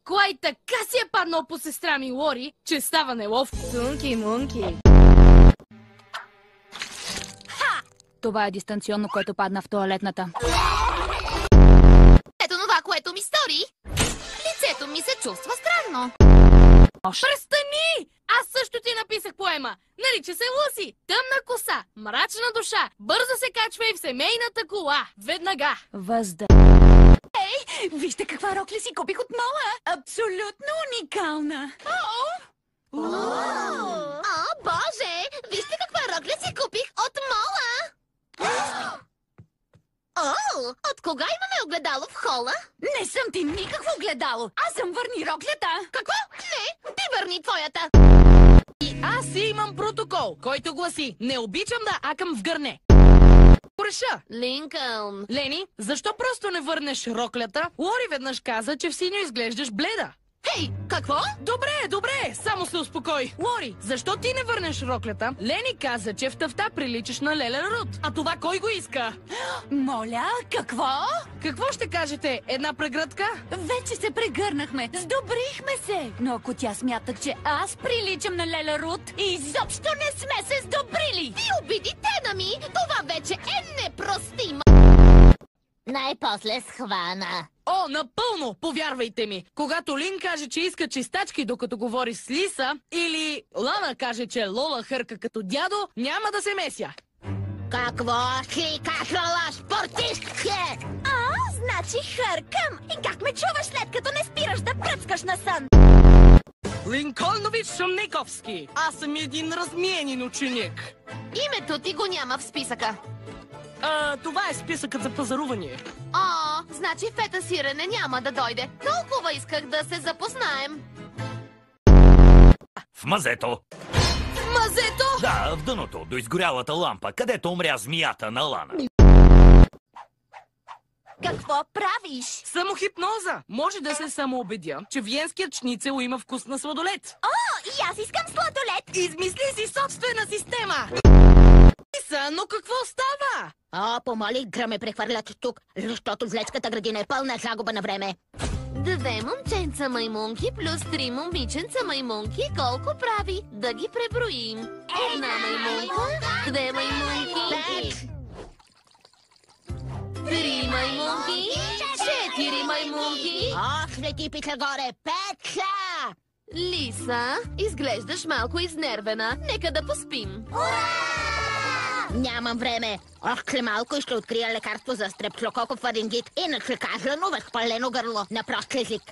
Клай така си е паднал по сестра ми Лори, че става неловко. Тунки-мунки. Това е дистанционно, което падна в тоалетната. Ето това, което ми стори. Лицето ми се чувства странно. Престани! Аз също ти написах поема. Нарича се Луси. Тъмна коса, мрачна душа. Бързо се качва и в семейната кола. Веднага. Вижте каква рокля си купих от мола. Абсолютно уникална. О, боже! Вижте каква рокля си купих от мола! О, от кога имаме огледало в хола? Не съм ти никакво огледало. Аз съм върни роклята. Какво? Не, ти върни твоята! И аз си имам протокол, който гласи: не обичам да акам в гърне. Реша. Линкълн. Лени, защо просто не върнеш роклята? Лори веднъж каза, че в синьо изглеждаш бледа. Хей, какво? Добре, само се успокой. Лори, защо ти не върнеш роклята? Лени каза, че в тъфта приличаш на Лелен Рут. А това кой го иска? Моля, какво? Какво ще кажете? Една прегръдка? Вече се прегърнахме. Сдобрихме се. Но ако тя смята, че аз приличам на Леля Рут, изобщо не сме се сдобрили. Ти обиди тена ми! Това вече е непростимо! Най-после схвана. О, напълно! Повярвайте ми! Когато Лин каже, че иска чистачки, докато говори с Лиса, или Лана каже, че Лола хърка като дядо, няма да се меся. Какво си казала, спортистке? Значи хъркам. И как ме чуваш, след като не спираш да пръскаш на сън? Линкольнович Шамниковски! Аз съм един размиенин ученик. Името ти го няма в списъка. Това е списъкът за пазаруване. Значи фета сирене няма да дойде. Толкова исках да се запознаем. В мазето. Мазето! Да, в дъното, до изгорялата лампа, където умря змията на Лана. Какво правиш? Самохипноза! Може да се самоубедя, че виенският шницел има вкус на сладолет. И аз искам сладолет. Измисли си собствена система! Лиса, но какво става? Помоли да ме прехвърлят тук, защото злечката градина е пълна загуба на време. 2 момченца маймунки плюс 3 момиченца маймунки колко прави? Да ги преброим. 1 маймунка, 2 маймунки, 3 маймунки, 4 маймунки. Лети пица горе, 5 са! Лиса, изглеждаш малко изнервена. Нека да поспим. Нямам време. Още малко и ще открия лекарство за стрептококов фарингит, иначе казано възпалено гърло на прост език.